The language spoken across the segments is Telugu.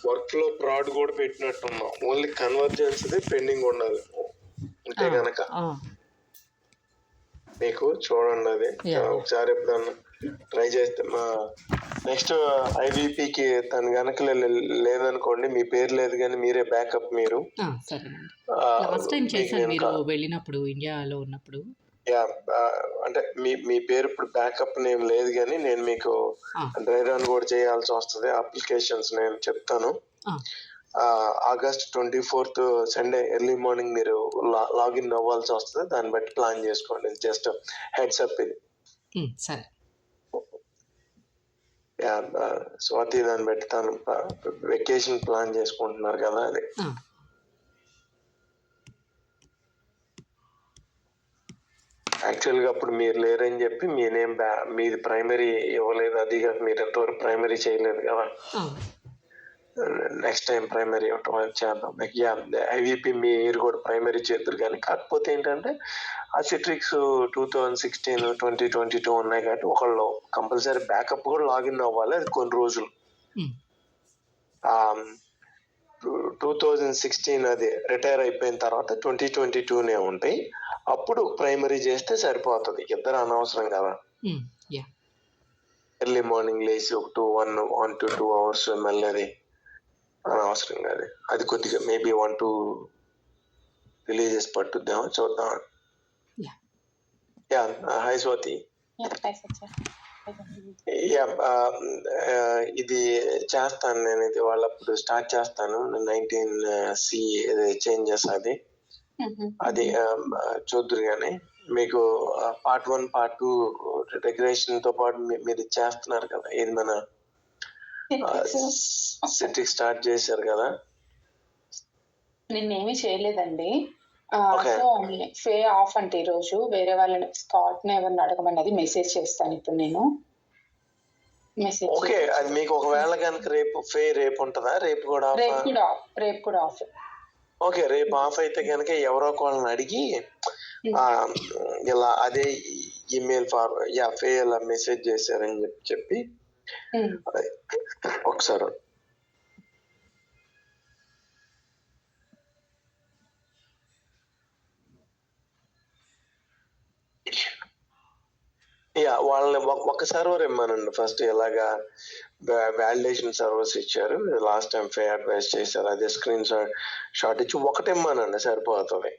వర్క్ లో ప్రాడ్ కూడా పెట్టినట్టున్నాం. ఓన్లీ కన్వర్జెన్స్ పెండింగ్ ఉండాలి ఉంటే గనక మీకు చూడండి. అది ఒకసారి ఎప్పుడన్నా ట్రై చేస్తే మా నెక్స్ట్ ఐవీపీకి తను గనక లేదనుకోండి, మీ పేరు లేదు కానీ మీరే బ్యాకప్. మీరు లాస్ట్ టైం చేశాను మీరు వెళ్ళినప్పుడు, ఇండియాలో ఉన్నప్పుడు. అంటే మీ పేరు ఇప్పుడు బ్యాకప్ నేమ్ లేదు కానీ నేను మీకు డ్రై రన్ కూడా చేయాల్సి వస్తుంది. అప్లికేషన్స్ నేను చెప్తాను. August 24th Sunday early morning మీరు లాగిన్ అవ్వాల్సి వస్తుంది. దాన్ని బట్టి ప్లాన్ చేసుకోండి. జస్ట్ హెడ్స్ అప్ ఇది. సరే. స్వాతి దాన్ని బట్టి తను వెకేషన్ ప్లాన్ చేసుకుంటున్నారు కదా, అది యాక్చువల్ గా అప్పుడు మీరు లేరని చెప్పి మీ నేమ్ మీది ప్రైమరీ ఇవ్వలేదు. అది మీరు ఎంతవరకు ప్రైమరీ చేయలేదు కదా. నెక్స్ట్ టైం ప్రైమరీ ఇవ్వటం చేద్దాం. ఐవీపీ మీరు కూడా ప్రైమరీ చేద్దరు. కానీ కాకపోతే ఏంటంటే ఆ సిట్రిక్స్ 2016 2022 ఉన్నాయి కాబట్టి ఒకళ్ళు కంపల్సరీ బ్యాకప్ కూడా లాగిన్ అవ్వాలి. అది కొన్ని రోజులు. 2016 అది రిటైర్ అయిపోయిన తర్వాత 2022 ఉంటాయి. అప్పుడు ప్రైమరీ చేస్తే సరిపోతుంది. ఇద్దరు అనవసరం కదా. ఎర్లీ మార్నింగ్ లేచి ఒక 1 to 2 hours మళ్ళీ అది అనవసరం కాదు. అది కొద్దిగా మేబీ 1-2 రిలీజెస్ పట్టుద్దాం, చూద్దాం. హాయ్ స్వాతి. ఇది చేస్తాను నేను. ఇది వాళ్ళప్పుడు స్టార్ట్ చేస్తాను. 19C చేంజెస్ అది చూద్దరు. కానీ మీకు పార్ట్ 1 పార్ట్ 2 రెగ్యులేషన్ తో పాటు మీరు చేస్తున్నారు కదా. ఇది మన సిట్రిక్ స్టార్ట్ చేశారు కదా. నేనేమి చేయలేదండి. సో ఫే ఆఫ్ అంటే ఈ రోజు వేరే వాళ్ళని స్కాట్ ని ఎవరిని అడగమన్నది మెసేజ్ చేస్తాను ఇప్పుడు నేను. Message okay. అది మీకు ఒకవేళ కనుక రేపు ఫే రేపు ఉంటుందా? రేపు కూడా ఆఫ్. ఓకే, రేపు ఆఫ్ అయితే కనుక ఎవరో వాళ్ళని అడిగి ఇలా అదే ఈమెయిల్ ఫే ఇలా మెసేజ్ చేశారని చెప్పి ఒకసారి వాళ్ళని ఒక సర్వర్ ఇమ్మనండి ఫస్ట్. ఇలాగా వాలిడేషన్ సర్వర్స్ ఇచ్చారు లాస్ట్ టైం ఫే అడ్వైస్ చేశారు. అదే స్క్రీన్ షాట్ ఇచ్చి ఒకటి ఇమ్మనండి సరిపోతుంది.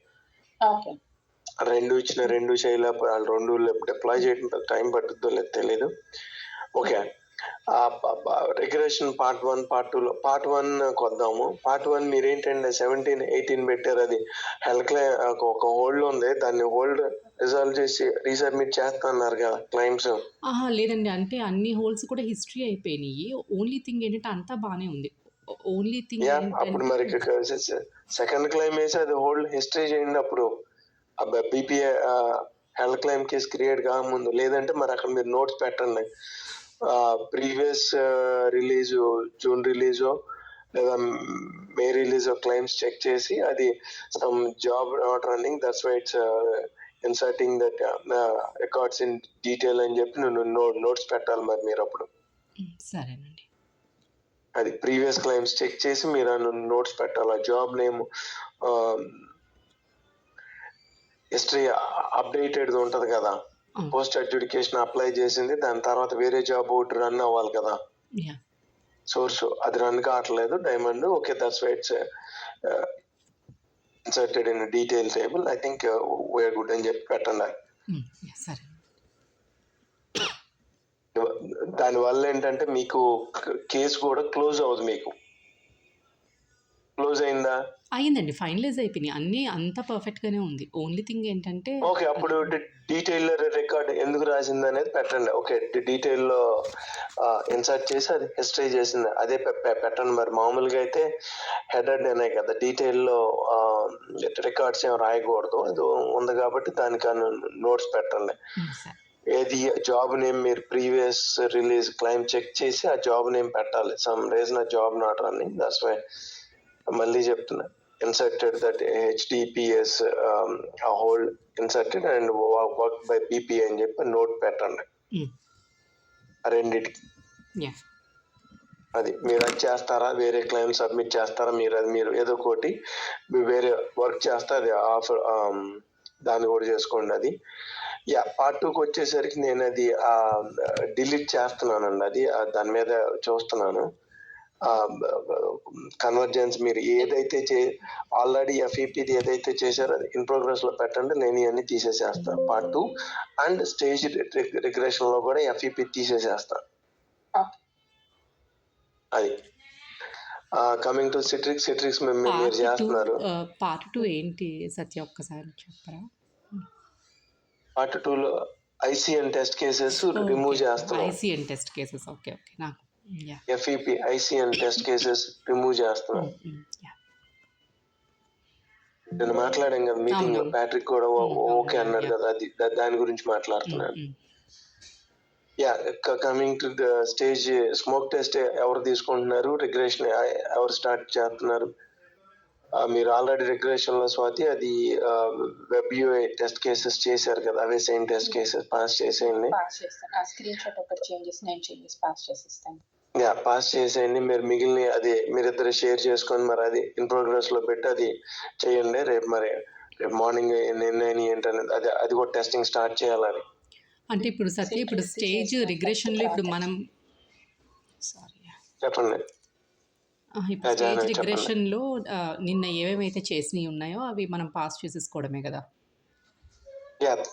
2 ఇచ్చిన 2 చేయలేక వాళ్ళు 2 డిప్లాయ్ చేయడం టైం పట్టుద్దో లేదు తెలీదు. ఓకే, రిగ్రెషన్ పార్ట్ 1 పార్ట్ 2 లో పార్ట్ 1 కొద్దాము. పార్ట్ 1 మీరేంటంటే 17 18 పెట్టారు. అది హెల్త్ ఒక హోల్డ్ ఉంది. దాన్ని హోల్డ్ రిజాల్వ్ చేసి రీసబ్మిట్ చేస్తున్నారు కదా క్లైమ్స్. లేదండి, అంటే అన్ని హోల్డ్స్ కూడా హిస్టరీ అయిపోయినాయి. ఓన్లీ థింగ్ ఏంటంటే అంతా బానే ఉంది. ఓన్లీ థింగ్ అప్పుడు మరి సెకండ్ క్లైమ్ వేసి అది హోల్డ్ హిస్టరీ చేయండి. అప్పుడు బీపీఏ హెల్త్ క్లైమ్ కేసు క్రియేట్ కాకముందు. లేదంటే మరి అక్కడ మీరు నోట్స్ పెట్టండి. ప్రీవియస్ రిలీజ్ జూన్ రిలీజో లేదా మే రిలీజ్ క్లైమ్స్ చెక్ చేసి అది some job not running, that's why it's inserting that records in detail అని చెప్పి నోట్స్ పెట్టాలి మరి మీరు అప్పుడు. సరేనండి. అది ప్రీవియస్ క్లైమ్స్ చెక్ చేసి మీరు నోట్స్ పెట్టాలి. జాబ్ నేమ్ హిస్టరీ అప్డేటెడ్ ఉంటది కదా. పోస్ట్ అడ్జుడికేషన్ అప్లై చేసింది, దాని తర్వాత వేరే జాబ్ ఒకటి రన్ అవ్వాలి కదా. సోర్స్ అది రన్ కావట్లేదు. Diamond okay, that's why it's inserted in detail table. I think we're good అని చెప్పి పెట్టండి. దానివల్ల ఏంటంటే మీకు కేసు కూడా క్లోజ్ అవ్వదు. మీకు క్లోజ్ అయిందా? అయిందండి, ఫైనలైజ్ అయిపోయినాయి అన్నీ, అంతా పర్ఫెక్ట్ గానే ఉంది. ఓన్లీ థింగ్ ఏంటంటే ఓకే, అప్పుడు డీటెయిల్ రికార్డ్ ఎందుకు రాసింది అనేది పెట్టండి. ఓకే, డీటెయిల్ లో ఇన్సర్ట్ చేసి అది హిస్టరీ చేసింది అదే పెట్టండి. మరి మామూలుగా అయితే హెడెడ్ అనే కదా, డీటెయిల్ లో రికార్డ్స్ ఏం రాయకూడదు. అది ఉంది కాబట్టి దానికి నోట్స్ పెట్టండి. ఏది జాబ్ నేమ్ మీరు ప్రీవియస్ రిలీజ్ క్లైమ్ చెక్ చేసి ఆ జాబ్ నేమ్ పెట్టాలి. సమ్ రీజన్ ఆ job not running, that's why. మళ్ళీ చెప్తున్నా, inserted that HTTPS hold inserted and work by BP అని చెప్పి నోట్ పెట్టండి రెండిటికి. అది మీరు అది చేస్తారా, వేరే క్లెయిమ్ సబ్మిట్ చేస్తారా, మీరు ఏదో ఒకటి వేరే వర్క్ చేస్తే అది ఆఫర్ దాన్ని కూడా చేసుకోండి. అది పార్ట్ 2కి వచ్చేసరికి నేను అది డిలీట్ చేస్తున్నానండి. అది దాని మీద చూస్తున్నాను. కన్వర్జెన్స్ మీరు ఏదైతే ఆల్రెడీ ఎఫ్ఈపిది ఏదైతే చేశారో అది ఇన్ ప్రోగ్రెస్ లో పెట్టండి, నేను ఇవన్నీ తీసేసేస్తాను. పార్ట్ 2 అండ్ స్టేజ్ రిగ్రెషన్ లో కూడా ఎఫ్ఈపి తీసేసేస్తాను. అది కమింగ్ టు సిట్రిక్స్ మీరు చేస్తున్నారు. పార్ట్ 2 ఏంటి సత్య, ఒక్కసారి చెప్పరా? పార్ట్ 2లో ఐసిఎన్ టెస్ట్ కేసెస్ రిమూవ్ చేస్తున్నాం. ICN test cases, okay okay. నాకు FEP ICN test cases remove చేస్తున్నాం. నేను మాట్లాడాం కదా మీటింగ్ లో, ప్యాట్రిక్ కూడా ఓకే అన్నాడు కదా, అది దాని గురించి మాట్లాడుతున్నాను. Coming to the stage smoke test ఎవరు తీసుకుంటున్నారు, రిగ్రెషన్ ఎవరు స్టార్ట్ చేస్తున్నారు? మీరు ఆల్రెడీ రిగ్రెషన్ లో స్వాతి అది వెబ్ యూఐ టెస్ట్ కేసెస్ చేశారు కదా, అవే సేమ్ టెస్ట్ కేసెస్ పాస్ చేసేయండి. స్క్రీన్ షాట్ ఒకటి చేంజెస్ నేను చేంజెస్ పాస్ చేసేస్తాను. పాస్ చేసేయండి. మీరు మిగిలిన అది మీరిద్దరు షేర్ చేసుకొని మరి అది ఇన్ ప్రోగ్రెస్ లో పెట్టి అది చేయండి. రేపు మార్నింగ్ నేను ఏంటనేది అది కూడా టెస్టింగ్ స్టార్ట్ చేయాలని. అంటే ఇప్పుడు సత్య, ఇప్పుడు స్టేజ్ రిగ్రెషన్ లో ఇప్పుడు మనం చెప్పండి. ఇప్పుడు స్టేజ్ రిగ్రెషన్ లో నిన్న ఏమేమైతే చేసినవి ఉన్నాయో అవి మనం పాస్ చేసేసుకోవడమే కదా.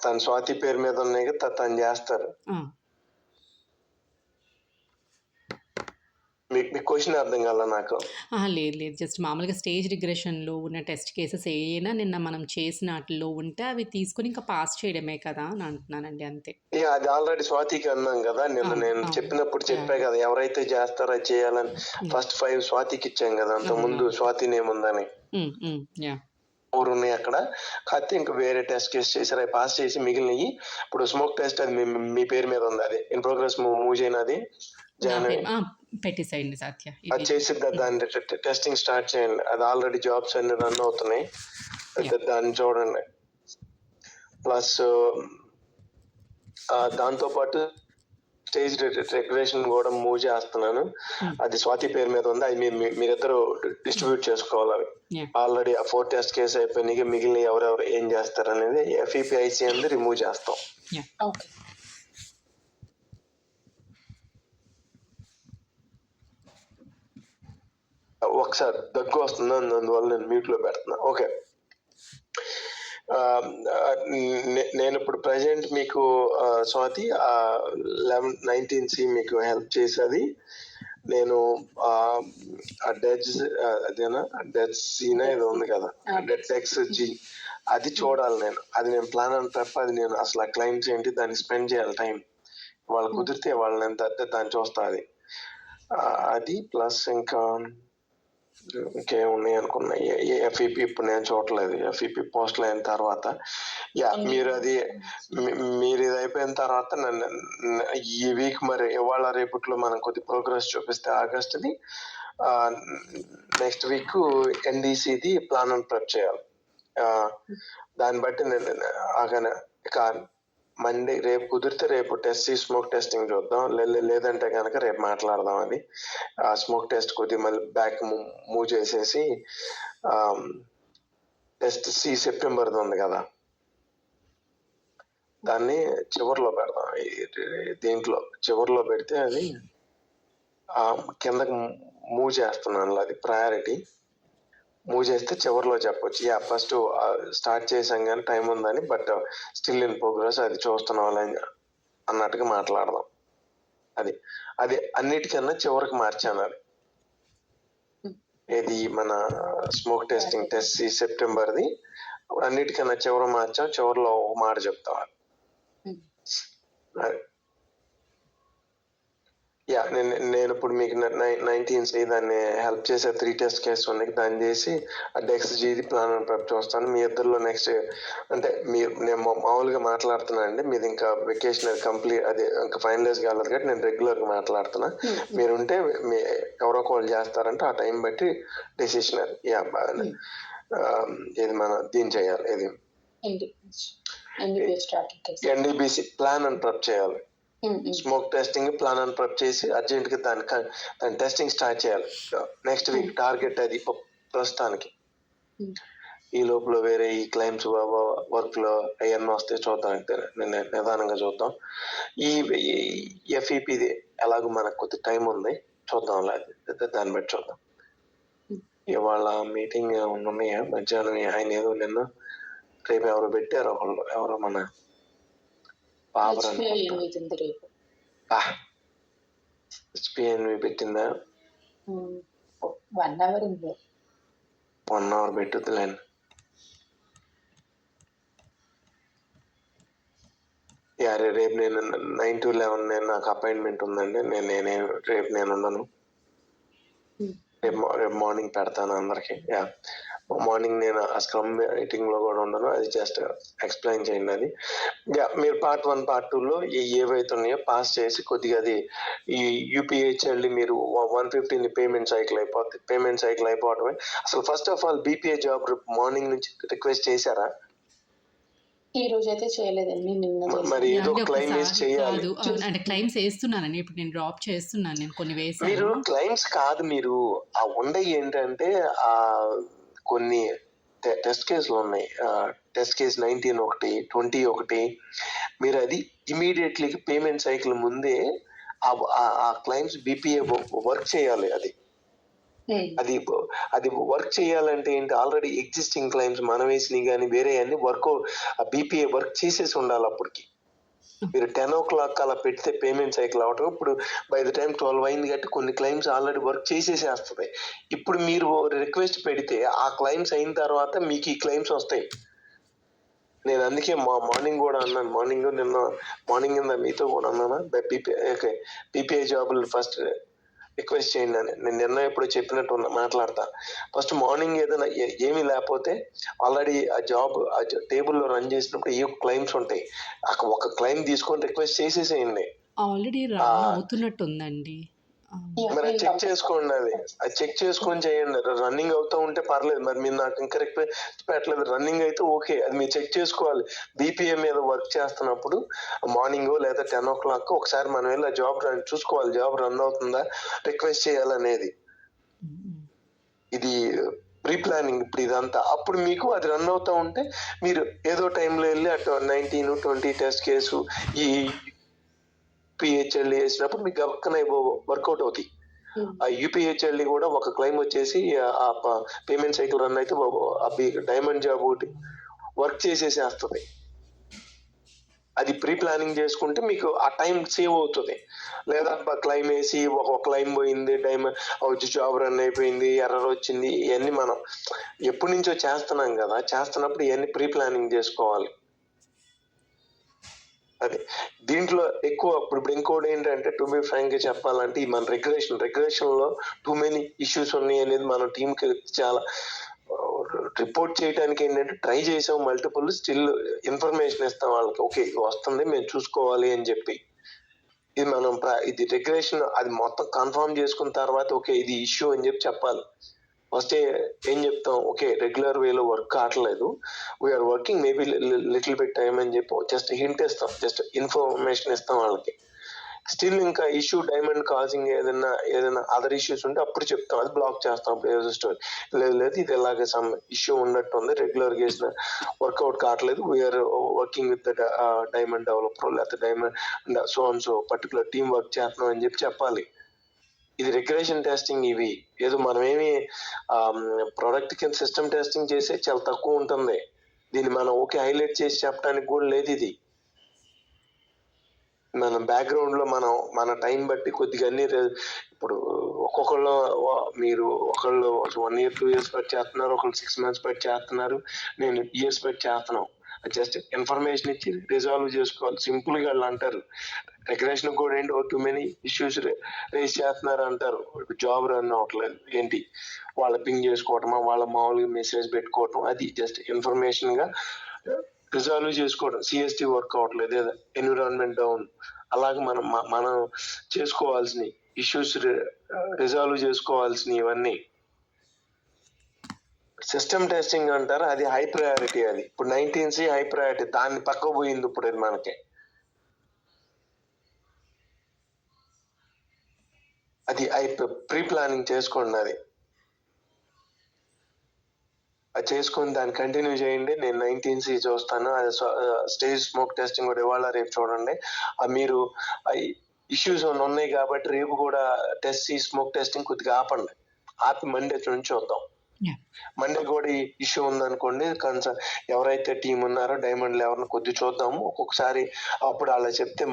తన స్వాతి పేరు మీద ఉన్నాయి కదా, తను చేస్తారు. మీకు క్వశ్చన్ అర్థం కాల నాకు. లేదు జస్ట్ మామూలుగా స్టేజ్ రిగ్రెషన్లో ఉన్న టెస్ట్ కేసెస్ ఏమైనా నిన్న మనం చేసిన వాటిలో ఉంటే అవి తీసుకొని ఇంకా పాస్ చేయడమే కదా అని అంటున్నానండి, అంతే. అది ఆల్రెడీ స్వాతికి అన్నాం కదా నిన్న, నేను చెప్పినప్పుడు చెప్పా కదా ఎవరైతే చేస్తారో అది చేయాలని. ఫస్ట్ 5 స్వాతికి ఇచ్చాం కదా, అంత ముందు స్వాతి నేముందని 4 ఉన్నాయి అక్కడ. కాకపోతే ఇంకా వేరే టెస్ట్ కేసు చేశారు, అవి పాస్ చేసి మిగిలినవి ఇప్పుడు స్మోక్ టెస్ట్ అది మీ పేరు మీద ఉంది, అది ఇన్ ప్రోగ్రెస్ మూవ్ చేయనది పెట్టేసేయండి సత్య. అది చేసి దాన్ని టెస్టింగ్ స్టార్ట్ చేయండి. అది ఆల్రెడీ జాబ్స్ అన్ని రన్ అవుతున్నాయి, దాన్ని చూడండి. ప్లస్ దాంతో పాటు స్టేజ్ రెగ్యులేషన్ కూడా మూవ్ చేస్తున్నాను, అది స్వాతి పేరు మీద ఉంది. అది మీరిద్దరు డిస్ట్రిబ్యూట్ చేసుకోవాలి. అవి ఆల్రెడీ 4 టెస్ట్ కేసు అయిపోయినాయి, మిగిలిన ఎవరెవరు ఏం చేస్తారు అనేది ఎఫ్ఈపి ఐసి అనేది రిమూవ్ చేస్తాం. ఒకసారి దగ్గు వస్తుంది, అందువల్ల నేను మ్యూట్ లో పెడుతున్నా. ఓకే, నేను ఇప్పుడు ప్రజెంట్ మీకు స్వాతి 19C మీకు హెల్ప్ చేసేది. నేను డెడ్ సీనా ఏదో ఉంది కదా, డెక్స్ జీ, అది చూడాలి నేను. అది నేను ప్లాన్ అని తప్ప అది నేను అసలు ఆ క్లయింట్స్ ఏంటి దాన్ని స్పెండ్ చేయాలి టైం. వాళ్ళు కుదిరితే వాళ్ళని ఎంత దాన్ని చూస్తా. అది ప్లస్ ఇంకా ఇంకేమున్నాయి అనుకున్నా. ఎఫ్ఈపి ఇప్పుడు నేను చూడలేదు, ఎఫ్ఈపి పోస్ట్లు అయిన తర్వాత. మీరు ఇది అయిపోయిన తర్వాత ఈ వీక్ మరి ఇవాళ రేపట్లో మనం కొద్ది ప్రోగ్రెస్ చూపిస్తే ఆగస్ట్ది, నెక్స్ట్ వీక్ ఎన్డీసీది ప్లాన్ అని ప్రెప్ చేయాలి. దాన్ని బట్టి నేను ఇక మండే రేపు కుదిరితే రేపు స్మోక్ టెస్టింగ్ చూద్దాం, లేదంటే కనుక రేపు మాట్లాడదాం. అది స్మోక్ టెస్ట్ కొద్ది మళ్ళీ బ్యాక్ మూవ్ చేసేసి టెస్ట్ సెప్టెంబర్ది ఉంది కదా, దాన్ని చివరిలో పెడదాం. దీంట్లో చివరిలో పెడితే అది కిందకి మూవ్ చేస్తున్నాను, అది ప్రయారిటీ మూవ్ చేస్తే చివరిలో చెప్పొచ్చు. ఫస్ట్ స్టార్ట్ చేసాం కానీ టైం ఉందని, బట్ స్టిల్ ఇన్ ప్రోగ్రెస్, అది చూస్తున్నాం అన్నట్టుగా మాట్లాడదాం. అది అన్నిటికన్నా చివరికి మార్చాను. అది ఇది మన స్మోక్ టెస్టింగ్ టెస్ట్ సెప్టెంబర్ది అన్నిటికన్నా చివరి మార్చాం, చివరిలో ఒక మాట చెప్తాం. నేను ఇప్పుడు మీకు 19C దాన్ని హెల్ప్ చేసే 3 టెస్ట్ కేసు ఉన్నాయి, దాన్ని చేసి ఆ డెక్స్ జీది ప్లాన్ అని ప్రెప్ చూస్తాను. మీ ఇద్దరిలో నెక్స్ట్ అంటే నేను మామూలుగా మాట్లాడుతున్నా అండి, మీది ఇంకా వెకేషన్ కంప్లీట్, అది ఇంకా ఫైనలైజ్ కాలేదు కాబట్టి నేను రెగ్యులర్గా మాట్లాడుతున్నా. మీరుంటే ఎవరో కాల్ చేస్తారంటే ఆ టైం బట్టి డెసిషన్ అది. ఇది మన దీన్ని చేయాలి, ఇది ఎన్డీబీసీ ప్లాన్ అని ప్రెప్ చేయాలి. Smoke testing plan and prep చేసి అర్జెంట్గా దాని టెస్టింగ్ స్టార్ట్ చేయాలి. నెక్స్ట్ వీక్ టార్గెట్ అది ప్రస్తుతానికి. ఈ లోపల వేరే ఈ క్లైమ్స్ వర్క్ లో అవన్నీ వస్తే చూద్దాం. నిదానంగా చూద్దాం. ఈ ఎఫ్ఈపిది ఎలాగో మనకు కొద్ది టైం ఉంది, చూద్దాం. దాన్ని బట్టి చూద్దాం. ఇవాళ మీటింగ్ ఉన్నాయా మధ్యాహ్నం? ఆయన ఏదో నిన్న రేపు ఎవరో పెట్టారు, ఒకళ్ళు ఎవరో మన బాబర్ హెచ్పిఎన్వి పెట్టిందా? 1 hour ఉంది. 1 hour పెట్టుద్దులేండి. రేపు నేను 9 to 11 నాకు అపాయింట్మెంట్ ఉందండి. రేపు నేను ఉండను. రేపు మార్నింగ్ పెడతాను అందరికి. మార్నింగ్ నేను ఆ స్క్రమ్ మీటింగ్ లో కూడా ఉండను. అది జస్ట్ ఎక్స్ప్లెయిన్ చేయండి. అది మీరు పార్ట్ 1 పార్ట్ 2లో ఏవైతే ఉన్నాయో పాస్ చేసి కొద్దిగా అది ఈ యూపీహెచ్ఎల్డి మీరు 150 పేమెంట్ సైకిల్ అయిపోతుంది. పేమెంట్ సైకిల్ అయిపోవటమే. అసలు first of all BPA job morning నుంచి రిక్వెస్ట్ చేశారా? ఈ రోజు అయితే చేయలేదండి. మరి ఏదో క్లైమ్ చేయాలి. అంటే క్లైమ్స్ వేస్తున్నానండి. ఇప్పుడు నేను డ్రాప్ చేస్తున్నాను. నేను కొన్ని వేసాను. మీరు క్లైమ్స్ కాదు, మీరు ఆ ఉండయి ఏంటంటే ఆ కొన్ని టెస్ట్ కేసులు ఉన్నాయి. టెస్ట్ కేసు 19 ఒకటి, 20 ఒకటి. మీరు అది ఇమీడియట్లీ పేమెంట్ సైకిల్ ముందే ఆ క్లైమ్స్ బీపీఏ వర్క్ చేయాలి. అది వర్క్ చేయాలంటే ఏంటి, ఆల్రెడీ ఎగ్జిస్టింగ్ క్లైమ్స్ మనం వేసినవి కానీ వేరే అన్ని బీపీఏ వర్క్ చేసేసి ఉండాలి. అప్పటికి మీరు 10 o'clock అలా పెడితే పేమెంట్ సైకిల్ అవటం. ఇప్పుడు బై ద టైం 12 అయింది కాబట్టి కొన్ని క్లైమ్స్ ఆల్రెడీ వర్క్ చేసేసేస్తుంది. ఇప్పుడు మీరు రిక్వెస్ట్ పెడితే ఆ క్లైమ్స్ అయిన తర్వాత మీకు ఈ క్లైమ్స్ వస్తాయి. నేను అందుకే మార్నింగ్ కూడా అన్నాను. నిన్న మార్నింగ్ మీతో కూడా అన్నానా, బీపీఐ జాబులు ఫస్ట్ రిక్వెస్ట్ చేయండి అని. నేను నిన్న ఎప్పుడు చెప్పినట్టు మాట్లాడతా. ఫస్ట్ మార్నింగ్ ఏదైనా ఏమీ లేకపోతే ఆల్రెడీ ఆ జాబ్ టేబుల్లో రన్ చేసినప్పుడు ఏ క్లైమ్స్ ఉంటాయి, అక్కడ ఒక క్లైమ్ తీసుకొని రిక్వెస్ట్ చేసేసేయండి. ఆల్రెడీ రన్ అవుతున్నట్టుందండి. మరి అది చెక్ చేసుకోండి. అది చెక్ చేసుకొని చేయండి. రన్నింగ్ అవుతూ ఉంటే పర్లేదు. మరి మీరు నాకు ఇంకా రిక్వెస్ట్ పెట్టలేదు. రన్నింగ్ అయితే ఓకే, అది మీరు చెక్ చేసుకోవాలి. బీపీఎం మీద వర్క్ చేస్తున్నప్పుడు మార్నింగ్ లేదా 10 o'clock ఒకసారి మనం వెళ్ళి ఆ జాబ్ చూసుకోవాలి. జాబ్ రన్ అవుతుందా, రిక్వెస్ట్ చేయాలనేది. ఇది ప్రీ ప్లానింగ్. ఇప్పుడు ఇదంతా అప్పుడు మీకు అది రన్ అవుతూ ఉంటే మీరు ఏదో టైంలో వెళ్ళి అటు 19, 20 టెస్ట్ కేసు ఈ యూపీహెచ్ఎల్డి వేసినప్పుడు మీకు గక్కన వర్కౌట్ అవుతాయి. ఆ యూపీహెచ్ఎల్డి కూడా ఒక క్లైమ్ వచ్చేసి ఆ పేమెంట్ సైకిల్ రన్ అయితే డైమండ్ జాబ్ ఒకటి వర్క్ చేసేసేస్తుంది. అది ప్రీ ప్లానింగ్ చేసుకుంటే మీకు ఆ టైం సేవ్ అవుతుంది. లేదా క్లైమ్ వేసి ఒక క్లైమ్ పోయింది, వచ్చి జాబ్ రన్ అయిపోయింది, ఎర్రర్ వచ్చింది, ఇవన్నీ మనం ఎప్పటి నుంచో చేస్తున్నాం కదా. చేస్తున్నప్పుడు ఇవన్నీ ప్రీ ప్లానింగ్ చేసుకోవాలి. అది దీంట్లో ఎక్కువ. ఇప్పుడు ఇంకోటి ఏంటంటే, టు బి ఫ్రాంక్ గా చెప్పాలంటే, ఈ మన రెగ్యులేషన్ లో టూ మెనీ ఇష్యూస్ ఉన్నాయి అనేది మన టీమ్ కి చాలా రిపోర్ట్ చేయడానికి ఏంటంటే ట్రై చేసాం మల్టిపుల్. స్టిల్ ఇన్ఫర్మేషన్ ఇస్తాం వాళ్ళకి, ఓకే వస్తుంది మేము చూసుకోవాలి అని చెప్పి. ఇది మనం ఇది రెగ్యులేషన్ అది మొత్తం కన్ఫర్మ్ చేసుకున్న తర్వాత ఓకే ఇది ఇష్యూ అని చెప్పి చెప్పాలి. ఫస్ట్ ఏం చెప్తాం, ఓకే రెగ్యులర్ వేలో వర్క్ కావట్లేదు, we're working maybe little bit time అని చెప్పి జస్ట్ హింట్ ఇస్తాం, జస్ట్ ఇన్ఫర్మేషన్ ఇస్తాం వాళ్ళకి. స్టిల్ ఇంకా ఇష్యూ డైమండ్ కాజింగ్ ఏదైనా అదర్ ఇష్యూస్ ఉంటే అప్పుడు చెప్తాం, అది బ్లాక్ చేస్తాం. స్టోరీ లేదు ఇది ఇలాగే సమ్ ఇష్యూ ఉన్నట్టు ఉంది, రెగ్యులర్ చేసిన వర్కౌట్ కావట్లేదు, we're working with diamond developer లేకపోతే diamond so particular team work చేస్తున్నాం అని చెప్పి చెప్పాలి. ఇది రెగ్యులేషన్ టెస్టింగ్. ఇవి ఏదో మనమేమి ప్రొడక్ట్ కింద సిస్టమ్ టెస్టింగ్ చేసే చాలా తక్కువ ఉంటుంది. దీన్ని మనం ఓకే హైలైట్ చేసి చెప్పడానికి కూడా లేదు. ఇది మన బ్యాక్గ్రౌండ్ లో మన టైం బట్టి కొద్దిగా అన్ని ఇప్పుడు ఒక్కొక్కళ్ళు మీరు ఒకళ్ళు 1 year 2 years బట్టి చేస్తున్నారు, ఒకళ్ళు 6 months బట్టి చేస్తున్నారు, నేను ఇయర్స్ బట్టి చేస్తున్నాం. జస్ట్ ఇన్ఫర్మేషన్ ఇచ్చి రిజాల్వ్ చేసుకోవాలి. సింపుల్ గా వాళ్ళు అంటారు రెగ్యులేషన్ కూడా ఏంటి, టూ మెనీ ఇష్యూస్ రేస్ చేస్తున్నారు అంటారు. జాబ్ రన్ అవ్వట్లేదు ఏంటి, వాళ్ళ పింగ్ చేసుకోవటమా, వాళ్ళ మామూలుగా మెసేజ్ పెట్టుకోవటం, అది జస్ట్ ఇన్ఫర్మేషన్ గా రిజాల్వ్ చేసుకోవడం. సిఎస్టీ వర్క్ అవ్వట్లేదు, ఎన్విరాన్మెంట్ డౌన్, అలాగే మనం చేసుకోవాల్సిన ఇష్యూస్ రిజాల్వ్ చేసుకోవాల్సినవి ఇవన్నీ సిస్టమ్ టెస్టింగ్ అంటారు. అది హై ప్రయారిటీ. అది ఇప్పుడు 19C హై ప్రయారిటీ, దాన్ని పక్క పోయింది ఇప్పుడు ఇది మనకి. అది ప్రీ ప్లానింగ్ చేసుకోండి అది. అది చేసుకొని దాన్ని కంటిన్యూ చేయండి. నేను 19C చూస్తాను. అది స్టేజ్ స్మోక్ టెస్టింగ్ కూడా ఇవాళ రేపు చూడండి. మీరు ఇష్యూస్ ఏమైనా ఉన్నాయి కాబట్టి రేపు కూడా స్మోక్ టెస్టింగ్ కొద్దిగా ఆపండి. ఆపి మండే నుంచి చూద్దాం. Yeah. మండే కూడా ఇష్యూ ఉందనుకోండి, ఎవరైతే టీం ఉన్నారో డైమండ్లో ఎవరిని కొద్ది చూద్దాము. ఒక్కొక్కసారి అప్పుడు అలా చెప్తే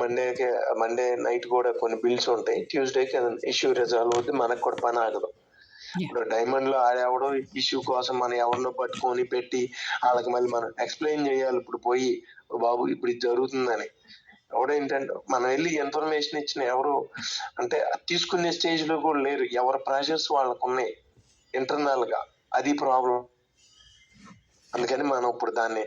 మండే నైట్ కూడా కొన్ని బిల్స్ ఉంటాయి. ట్యూస్డేకి ఇష్యూ రిజాల్వ్ అవుద్ది, మనకు కూడా పని ఆగదు. Yeah. ఇప్పుడు డైమండ్ లో ఆడెవడో ఇష్యూ కోసం మనం ఎవరినో పట్టుకొని పెట్టి వాళ్ళకి మళ్ళీ మనం ఎక్స్ప్లెయిన్ చేయాలి. ఇప్పుడు పోయి బాబు ఇప్పుడు ఇది జరుగుతుందని ఎవడేంటంటే మనం వెళ్ళి ఇన్ఫర్మేషన్ ఇచ్చిన ఎవరు అంటే తీసుకునే స్టేజ్ లో కూడా లేరు. ఎవరి ప్రెషర్స్ వాళ్ళకు ఉన్నాయి ఇంటర్నల్ గా, అది ప్రాబ్లం. అందుకని మనం ఇప్పుడు దాన్ని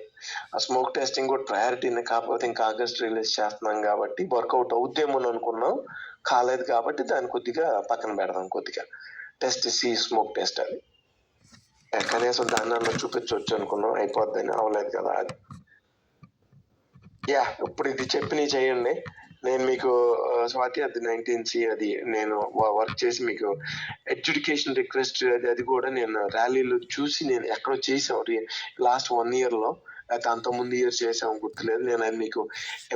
స్మోక్ టెస్టింగ్ కూడా ప్రయారిటీని, కాకపోతే ఇంకా ఆగస్ట్ రిలీజ్ చేస్తున్నాం కాబట్టి వర్కౌట్ అవుద్దేమో అనుకున్నాం, కాలేదు కాబట్టి దాన్ని కొద్దిగా పక్కన పెడదాం. కొద్దిగా స్మోక్ టెస్ట్ అది కనీసం దాన్ని అన్న చూపించవచ్చు అనుకున్నాం, అయిపోద్దని అవ్వలేదు కదా అది. ఇప్పుడు ఇది చెప్పి చేయండి. నేను మీకు స్వాతి అది 19C అది నేను వర్క్ చేసి మీకు ఎడ్యుకేషన్ రిక్వెస్ట్ అది కూడా నేను ర్యాలీలో చూసి నేను ఎక్కడో చేసాం లాస్ట్ 1 year లో, అయితే అంత ముందు ఇయర్ చేసాం గుర్తులేదు. నేను అది మీకు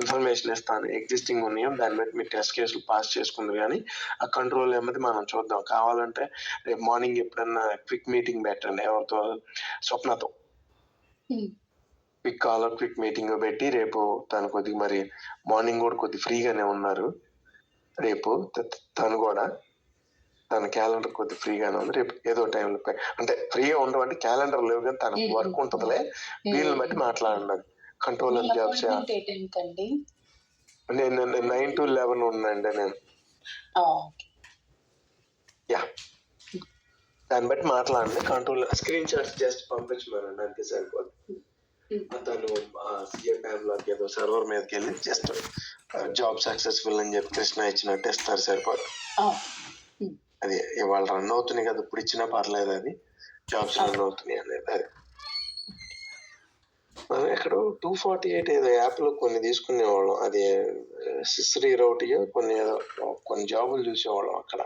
ఇన్ఫర్మేషన్ ఇస్తాను. ఎగ్జిస్టింగ్ ఉన్నాయో దాన్ని బట్టి మీరు టెస్ట్ కేసులు పాస్ చేసుకుంది, కానీ ఆ కంట్రోల్ ఏమది మనం చూద్దాం. కావాలంటే రేపు మార్నింగ్ ఎప్పుడన్నా క్విక్ మీటింగ్ పెట్టండి ఎవరితో, స్వప్నతో క్విక్ మీటింగ్ పెట్టి రేపు తను కొద్దిగా మరి మార్నింగ్ కూడా కొద్ది ఫ్రీగానే ఉన్నారు. రేపు తను కూడా తన క్యాలెండర్ కొద్ది ఫ్రీగానే ఉంది. రేపు ఏదో టైంలో అంటే ఫ్రీగా ఉండవు అంటే క్యాలెండర్ లేవు, కానీ తన వర్క్ ఉంటుందిలే, వీళ్ళని బట్టి మాట్లాడండి. కంట్రోలర్ జాబ్స్ నేను 9 to 11 ఉన్నాండి నేను. దాన్ని బట్టి మాట్లాడండి. కంట్రోల్ స్క్రీన్ షాట్స్ జస్ట్ పంపించమనండి, అంతే సరిపోతుంది. తను సీఎం టైంలోకి ఏదో సర్వర్ మీదకి వెళ్ళి జస్ట్ జాబ్ సక్సెస్ఫుల్ అని చెప్పి కృష్ణ ఇచ్చినట్టు ఇస్తారు, సరిపోదు. అది ఇవాళ రన్ అవుతున్నాయి కదా, ఇప్పుడు ఇచ్చినా పర్లేదు, అది జాబ్స్ రన్ అవుతున్నాయి అనేది. అది మనం ఎక్కడో 248 ఏదో యాప్ లో కొన్ని తీసుకునేవాళ్ళం, అది సిస్రీ రౌటియో కొన్ని జాబులు చూసేవాళ్ళం అక్కడ.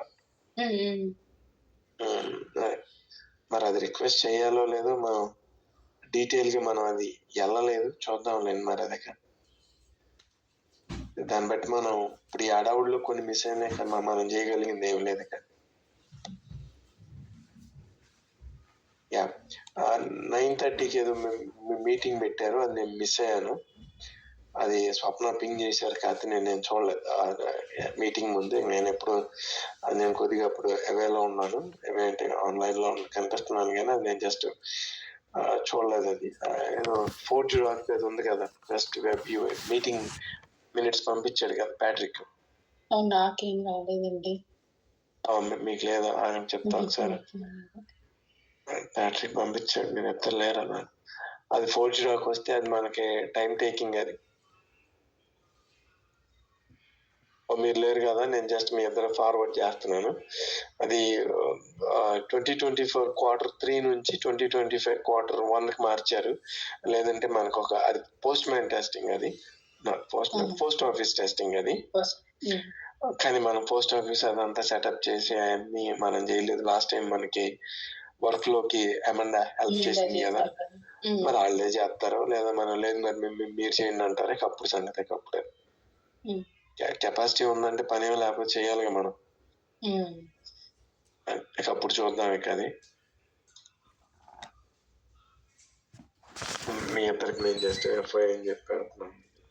మరి అది రిక్వెస్ట్ చేయాలో లేదో మనం డీటెయిల్ గా మనం అది వెళ్ళలేదు, చూద్దాంలేండి. మరి అది దాన్ని బట్టి మనం ఇప్పుడు ఈ అడవుల్లో కొన్ని మిస్ అయినాయి కదా, మనం చేయగలిగింది ఏం లేదు. 9:30కి ఏదో మీటింగ్ పెట్టారు, అది నేను మిస్ అయ్యాను. అది స్వప్న పింగ్ చేశారు, కాకపోతే నేను చూడలేదు మీటింగ్ ముందు. నేను ఎప్పుడు నేను కొద్దిగా అప్పుడు అవేలో ఉన్నాను, అంటే ఆన్లైన్ లో కనిపిస్తున్నాను, కానీ అది నేను జస్ట్ చూడలేదు. అది ఏదో 4 అది ఉంది కదా, ఫస్ట్ వెబ్ మీటింగ్ మినిట్స్ పంపించాడు కదా ప్యాట్రిక్. నాకేం రాలేదండి. మీకు లేదా? చెప్తా ఒకసారి. ప్యాట్రిక్ పంపించాడు, మీరు ఎత్తలేరు అలా. అది 4 వస్తే అది మనకి టైం టేకింగ్. అది మీరు లేరు కదా, నేను జస్ట్ మీ ఇద్దరు ఫార్వర్డ్ చేస్తున్నాను. అది 2024 Q3 నుంచి 2025 Q1కి మార్చారు. లేదంటే మనకు అది పోస్ట్ మ్యాన్ టెస్టింగ్, అది పోస్ట్ ఆఫీస్ టెస్టింగ్ అది. కానీ మనం పోస్ట్ ఆఫీస్ అదంతా సెటప్ చేసి అవన్నీ మనం చేయలేదు. లాస్ట్ టైం మనకి వర్క్ లోకి ఏమన్నా హెల్ప్ చేసింది కదా, మరి వాళ్ళే చేస్తారో లేదా మనం లేదు మరి మీరు చేయండి అంటారు. అప్పుడు సంగతి అప్పుడే కెపాసిటీ ఉందంటే పని లేకపోతే చేయాలిగా మనం. అప్పుడు చూద్దాం. ఇక అది మీ ఇద్దరికి నేను జస్ట్ ఎఫ్ఐ అని చెప్పి పెడుతున్నాను.